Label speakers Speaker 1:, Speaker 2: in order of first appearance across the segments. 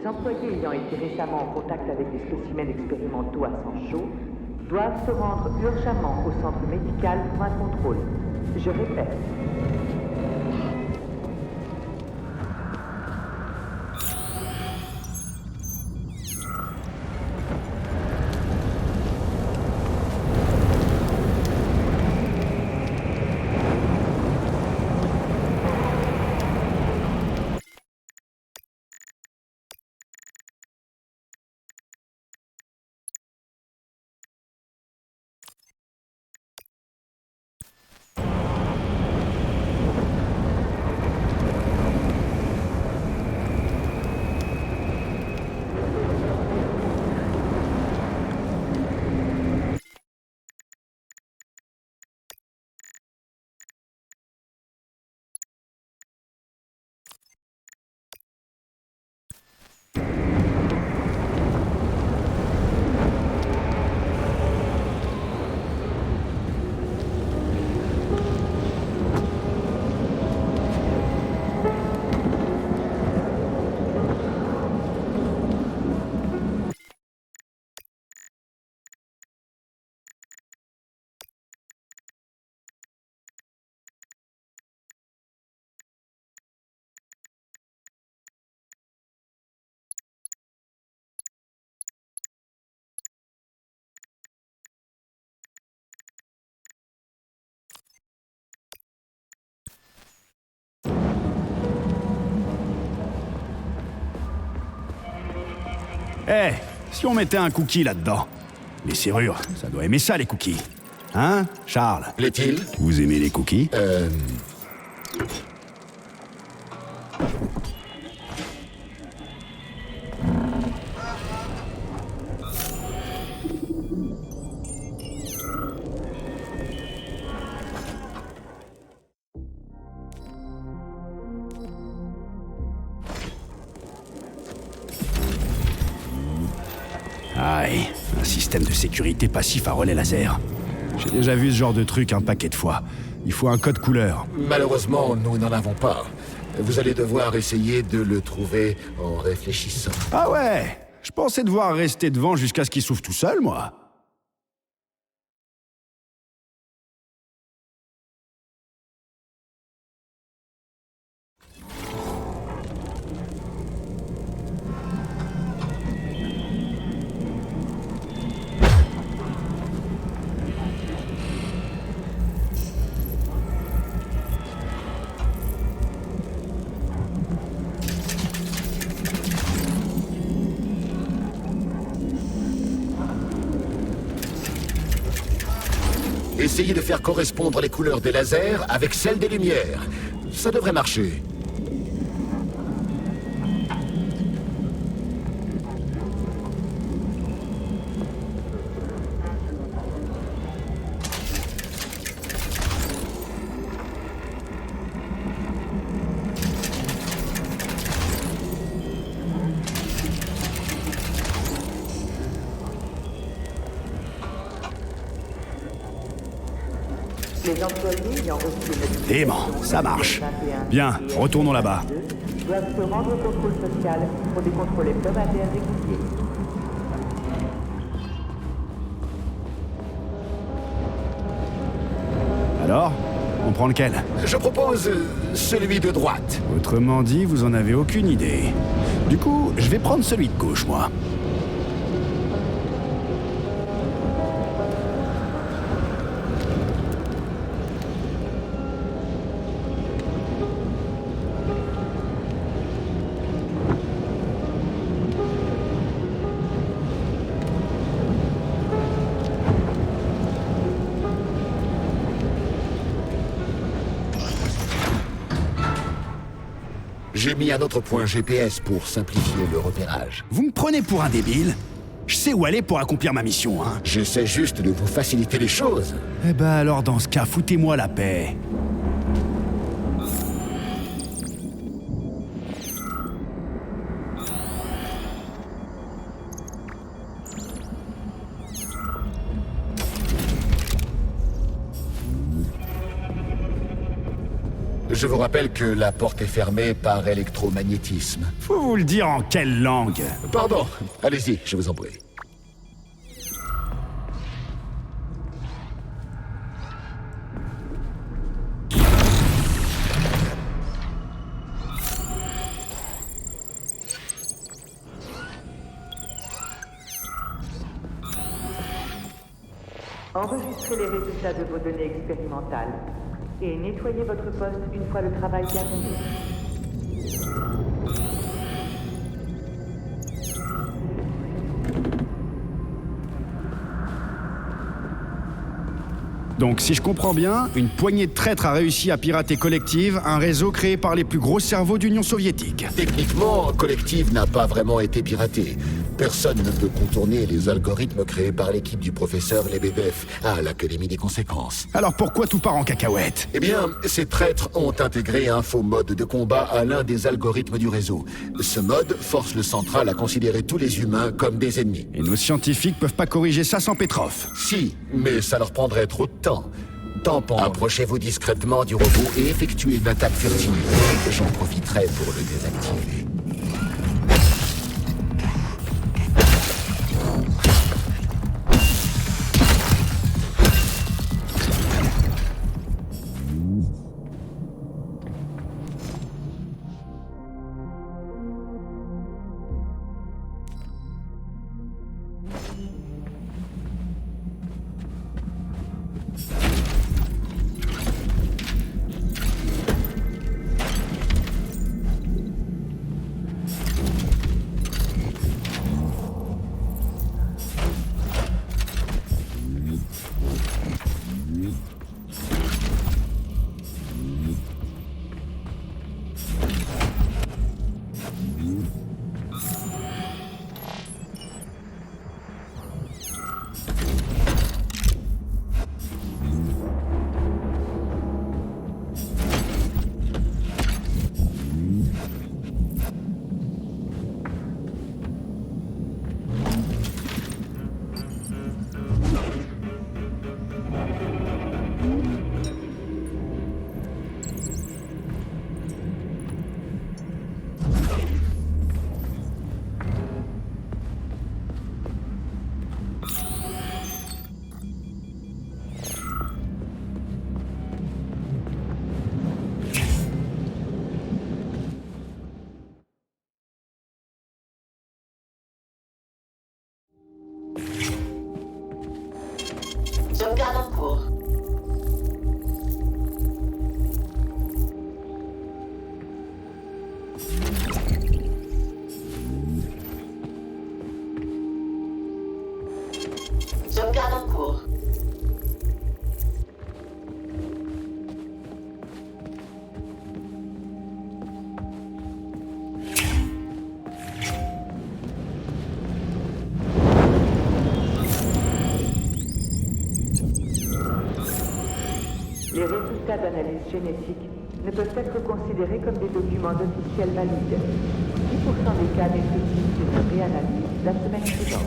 Speaker 1: Les employés ayant été récemment en contact avec des spécimens expérimentaux à sang chaud doivent se rendre urgemment au centre médical pour un contrôle. Je répète.
Speaker 2: Eh, si on mettait un cookie là-dedans? Les serrures, ça doit aimer ça, les cookies. Hein, Charles?
Speaker 3: Plaît-il?
Speaker 2: Vous aimez les cookies? Aïe, un système de sécurité passif à relais laser. J'ai déjà vu ce genre de truc un paquet de fois. Il faut un code couleur.
Speaker 3: Malheureusement, nous n'en avons pas. Vous allez devoir essayer de le trouver en réfléchissant.
Speaker 2: Ah ouais, je pensais devoir rester devant jusqu'à ce qu'il s'ouvre tout seul, moi.
Speaker 3: Essayez de faire correspondre les couleurs des lasers avec celles des lumières. Ça devrait marcher.
Speaker 1: Les employés ayant reçu une
Speaker 2: Dément, ça marche. Bien, retournons là-bas.
Speaker 1: doivent se rendre au contrôle social pour des contrôles hebdomadaires réguliers.
Speaker 2: Alors, on prend lequel?
Speaker 3: Je propose celui de droite.
Speaker 2: Autrement dit, vous en avez aucune idée. Du coup, je vais prendre celui de gauche, moi.
Speaker 3: J'ai mis un autre point GPS pour simplifier le repérage.
Speaker 2: Vous me prenez pour un débile? Je sais où aller pour accomplir ma mission, hein.
Speaker 3: J'essaie juste de vous faciliter les choses.
Speaker 2: Eh ben alors dans ce cas, foutez-moi la paix.
Speaker 3: Je vous rappelle que la porte est fermée par électromagnétisme.
Speaker 2: Faut vous le dire en quelle langue?
Speaker 3: Pardon, allez-y, je vous en prie.
Speaker 1: Enregistrez les résultats de vos données expérimentales et nettoyez votre poste une fois le travail terminé.
Speaker 2: Donc, si je comprends bien, une poignée de traîtres a réussi à pirater Collective, un réseau créé par les plus gros cerveaux d'Union soviétique.
Speaker 3: Techniquement, Collective n'a pas vraiment été piraté. Personne ne peut contourner les algorithmes créés par l'équipe du professeur Lebedev à l'Académie des conséquences.
Speaker 2: Alors pourquoi tout part en cacahuète?
Speaker 3: Eh bien, ces traîtres ont intégré un faux mode de combat à l'un des algorithmes du réseau. Ce mode force le central à considérer tous les humains comme des ennemis.
Speaker 2: Et nos scientifiques peuvent pas corriger ça sans Petrov.
Speaker 3: Si, mais ça leur prendrait trop de temps. Approchez-vous discrètement du robot et effectuez une attaque furtive. J'en profiterai pour le désactiver.
Speaker 4: Sauvegarde en cours. Sauvegarde en cours.
Speaker 1: Les résultats d'analyse génétique ne peuvent être considérés comme des documents officiels valides. 10% des cas nécessitent une réanalyse la semaine suivante.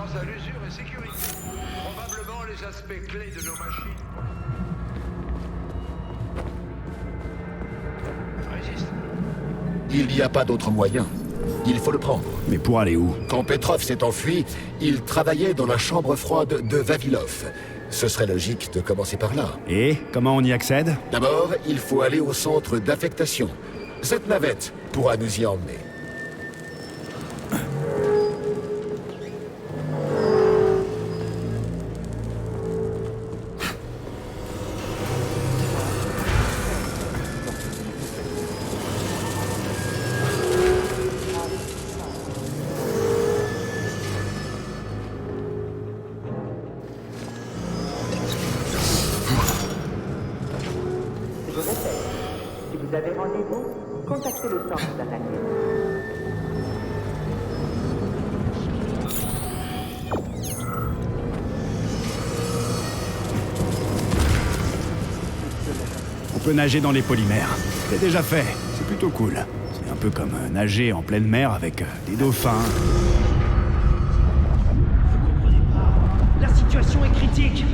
Speaker 5: Résistance à l'usure et sécurité. Probablement les aspects clés de nos machines. Résiste.
Speaker 3: Il n'y a pas d'autre moyen. Il faut le prendre.
Speaker 2: Mais pour aller où?
Speaker 3: Quand Petrov s'est enfui, il travaillait dans la chambre froide de Vavilov. Ce serait logique de commencer par là.
Speaker 2: Et comment on y accède?
Speaker 3: D'abord, il faut aller au centre d'affectation. Cette navette pourra nous y emmener.
Speaker 1: Je répète, si vous avez rendez-vous, contactez le centre d'analyse.
Speaker 2: On peut nager dans les polymères. C'est déjà fait. C'est plutôt cool. C'est un peu comme nager en pleine mer avec des dauphins.
Speaker 6: La situation est critique.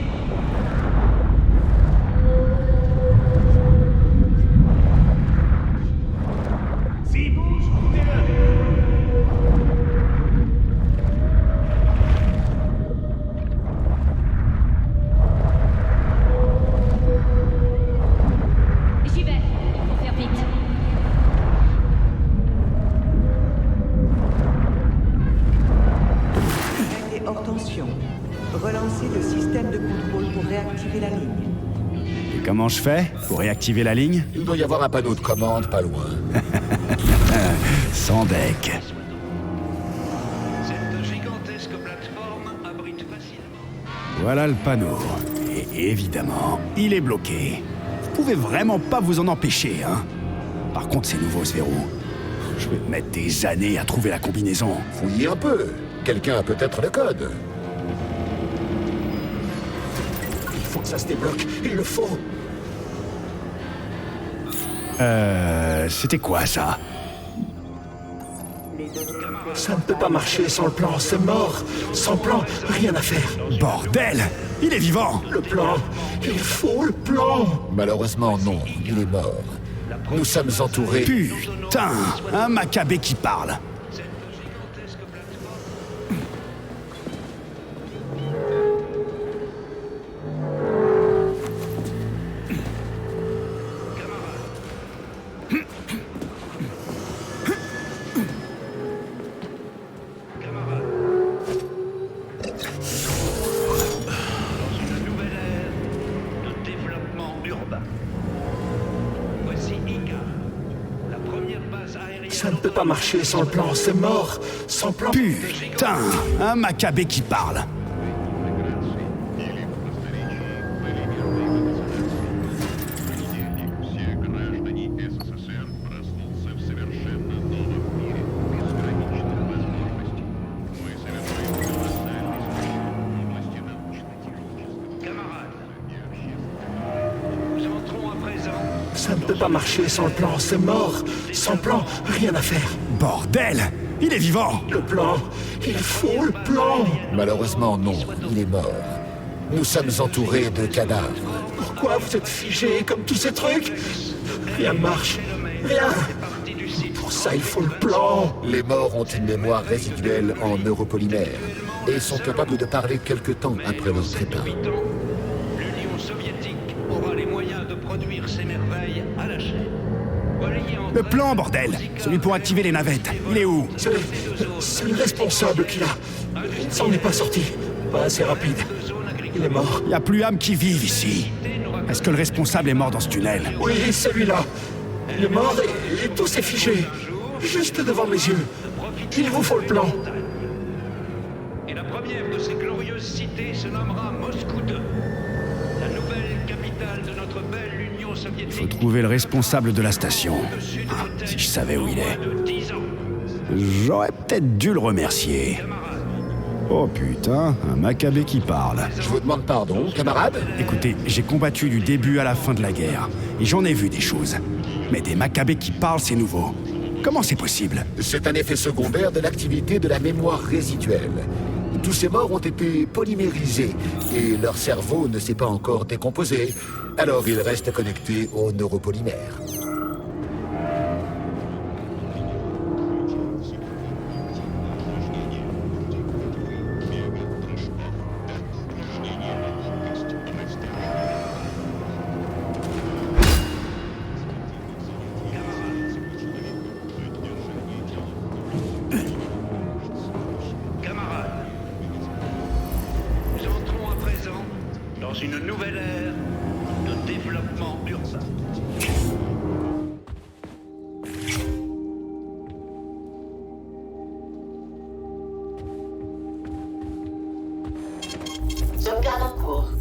Speaker 6: S'il bouge, coupez-le.
Speaker 7: J'y vais. Faut faire vite.
Speaker 1: Arrêtez hors tension. Relancez le système de contrôle pour réactiver la ligne.
Speaker 2: Et comment je fais pour réactiver la ligne?
Speaker 3: Il doit y avoir un panneau de commande pas loin.
Speaker 2: Sans deck.
Speaker 5: Cette gigantesque plateforme abrite facilement.
Speaker 2: Voilà le panneau. Et évidemment, il est bloqué. Vous pouvez vraiment pas vous en empêcher, hein? Par contre, c'est nouveau ce verrou. Je vais mettre des années à trouver la combinaison.
Speaker 3: Fouillez un peu. Quelqu'un a peut-être le code. Il faut que ça se débloque. Il le faut.
Speaker 2: C'était quoi ça?
Speaker 3: Ça ne peut pas marcher sans le plan. C'est mort. Sans plan, rien à faire.
Speaker 2: Bordel! Il est vivant!
Speaker 3: Le plan. Il faut le plan. Malheureusement, non. Il est mort. Nous sommes entourés.
Speaker 2: Putain! Un Maccabée qui parle!
Speaker 3: Ça ne peut pas marcher sans le plan. C'est mort. Sans plan.
Speaker 2: Putain! Un Maccabée qui parle!
Speaker 8: Все граждане СССР проснулся в совершенно новом мире, безграничных возможностей. Мы совершаем колоссальный скачок в области научно-технического.
Speaker 5: Camarades, nous entrons à présent.
Speaker 3: Ça ne peut pas marcher sans le plan. C'est mort. Sans plan, rien à faire.
Speaker 2: Bordel! Il est vivant!
Speaker 3: Le plan. Il faut le plan. Malheureusement, non. Il est mort. Nous sommes entourés de cadavres. Pourquoi vous êtes figés comme tous ces trucs? Rien ne marche. Rien. Pour ça, il faut le plan. Les morts ont une mémoire résiduelle en neuropolymère et sont capables de parler quelque temps après leur trépas.
Speaker 5: 8 ans, l'Union soviétique aura les moyens de produire ces merveilles à la chaîne. Relayé en
Speaker 2: Le plan, bordel! Celui pour activer les navettes. Il est où?
Speaker 3: C'est le responsable qui l'a. Il ne s'en est pas sorti. Pas assez rapide. Il est mort.
Speaker 2: Y a plus âme qui vive ici. Est-ce que le responsable est mort dans ce tunnel?
Speaker 3: Oui, celui-là. Il est mort et tout s'est figé. Juste devant mes yeux. Il vous faut le plan.
Speaker 5: Et la première de ces glorieuses cités se nommera Moscou 2, la nouvelle capitale de notre belle Union soviétique.
Speaker 2: Faut trouver le responsable de la station. Ah, si je savais où il est.
Speaker 5: De 10 ans.
Speaker 2: J'aurais peut-être dû le remercier. Oh putain, un Maccabée qui parle.
Speaker 3: Je vous demande pardon, camarade.
Speaker 2: Écoutez, j'ai combattu du début à la fin de la guerre, et j'en ai vu des choses. Mais des Maccabées qui parlent, c'est nouveau. Comment c'est possible?
Speaker 3: C'est un effet secondaire de l'activité de la mémoire résiduelle. Tous ces morts ont été polymérisés et leur cerveau ne s'est pas encore décomposé. Alors ils restent connectés aux neuropolymères.
Speaker 5: Camarades, nous entrons à présent dans une nouvelle ère de développement urbain.
Speaker 4: Sauvegarde en cours.